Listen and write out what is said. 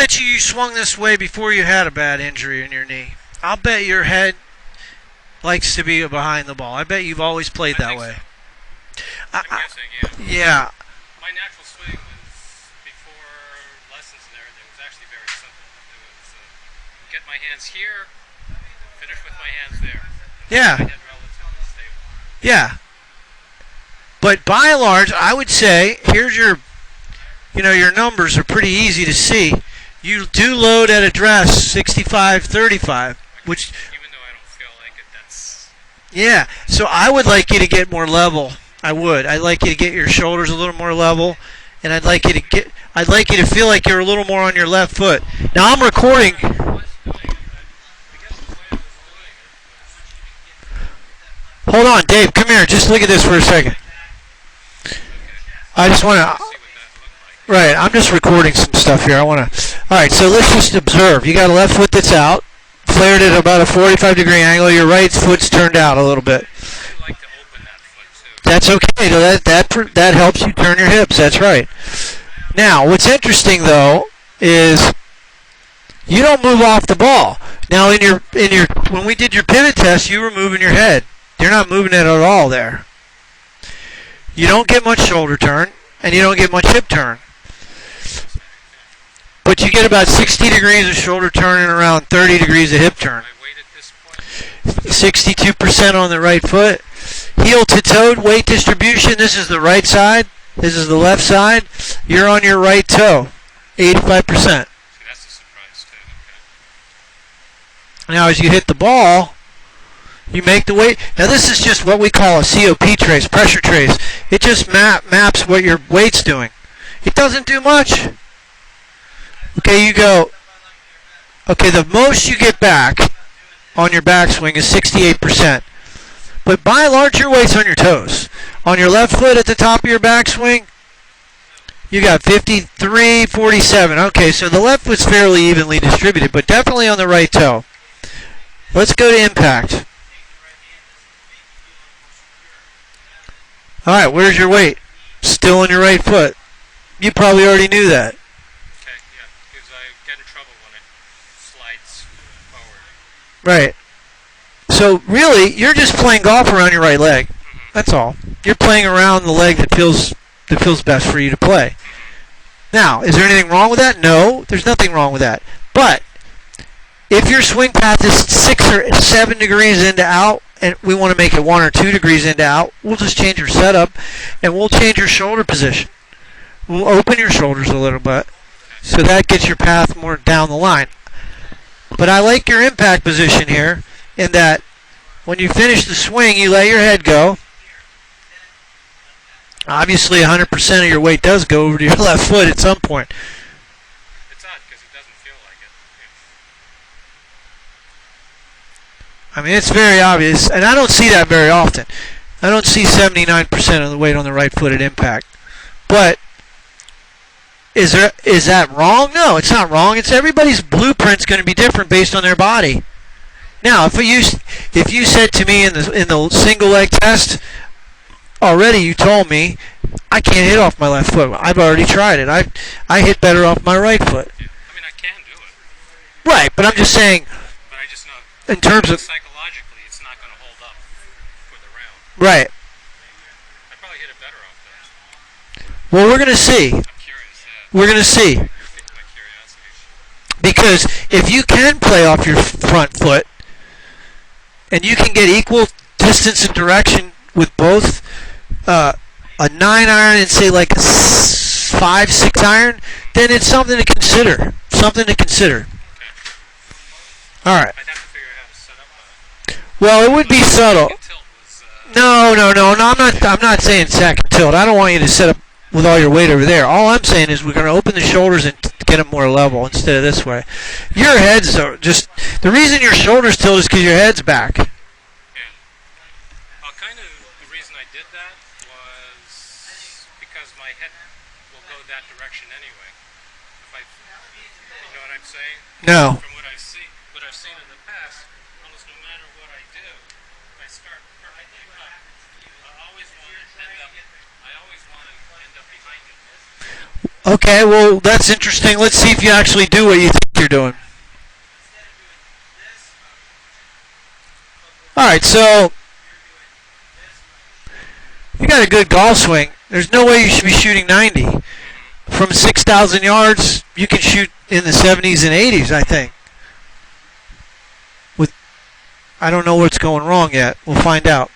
bet you swung this way before you had a bad injury in your knee. I'll bet your head likes to be behind the ball. I bet you've always played that way. So. I'm guessing, yeah. Yeah. My natural swing was, before lessons and everything, was actually very simple. It was get my hands here, finish with my hands there. Yeah. My head relatively stable. Yeah. But by and large, I would say, here's your numbers are pretty easy to see. You do load at address 65-35, which... Even though I don't feel like it, that's... Yeah, so I would like you to get more level. I would. I'd like you to get your shoulders a little more level, and I'd like you to feel like you're a little more on your left foot. Now I'm recording. Hold on, Dave, come here. Just look at this for a second. I just want to... Right, I'm just recording some stuff here. All right, so let's just observe. You got a left foot that's out, flared at about a 45-degree angle. Your right foot's turned out a little bit. I like to open that foot too. That's okay. That helps you turn your hips. That's right. Now, what's interesting though is you don't move off the ball. Now, when we did your pivot test, you were moving your head. You're not moving it at all there. You don't get much shoulder turn, and you don't get much hip turn. But you get about 60 degrees of shoulder turn and around 30 degrees of hip turn. 62% on the right foot. Heel to toe weight distribution. This is the right side. This is the left side. You're on your right toe. 85%. See, that's a surprise too. Okay. Now as you hit the ball, you make the weight. Now this is just what we call a COP trace, pressure trace. It just maps what your weight's doing. It doesn't do much. Okay, you go. Okay, the most you get back on your backswing is 68%. But by and large, your weight's on your toes. On your left foot at the top of your backswing, you got 53, 47. Okay, so the left foot's fairly evenly distributed, but definitely on the right toe. Let's go to impact. All right, where's your weight? Still on your right foot. You probably already knew that. Okay, yeah, because I get in trouble when it slides forward. Right. So really, you're just playing golf around your right leg. Mm-hmm. That's all. You're playing around the leg that feels best for you to play. Now, is there anything wrong with that? No, there's nothing wrong with that. But if your swing path is 6 or 7 degrees into out, and we want to make it 1 or 2 degrees into out, we'll just change your setup, and we'll change your shoulder position. We'll open your shoulders a little bit, so that gets your path more down the line. But I like your impact position here, in that when you finish the swing, you let your head go. Obviously, 100% of your weight does go over to your left foot at some point. It's odd because it doesn't feel like it. I mean, it's very obvious, and I don't see that very often. I don't see 79% of the weight on the right foot at impact. But is that wrong? No, it's not wrong. It's everybody's blueprint's going to be different based on their body. Now, if you said to me in the single leg test, already you told me I can't hit off my left foot. I've already tried it. I hit better off my right foot. Yeah. I mean, I can do it. Right, but I'm just saying. But I just know. In terms of psychologically, it's not going to hold up for the round. Right. I probably hit it better off that. Well, we're going to see. I'm curious. Yeah. We're going to see. My curiosity. Because if you can play off your front foot, and you can get equal distance and direction with both a 9-iron and say like a 5-6 iron, then it's something to consider. Something to consider. Okay. All right. I'd have to figure out how to set up Well, it would be subtle. tilt was, No. I'm not saying second tilt. I don't want you to set up with all your weight over there. All I'm saying is we're going to open the shoulders and get them more level instead of this way. Your heads are just... The reason your shoulders tilt is because your head's back. yeah. Kind of the reason I did that was because my head will go that direction anyway. If you know what I'm saying? No. From what I've seen in the past, almost no matter what I do, if I start perfectly up, I always want to end up behind it. Okay, well, that's interesting. Let's see if you actually do what you think you're doing. All right, so you got a good golf swing. There's no way you should be shooting 90. From 6,000 yards, you can shoot in the 70s and 80s, I think. I don't know what's going wrong yet. We'll find out.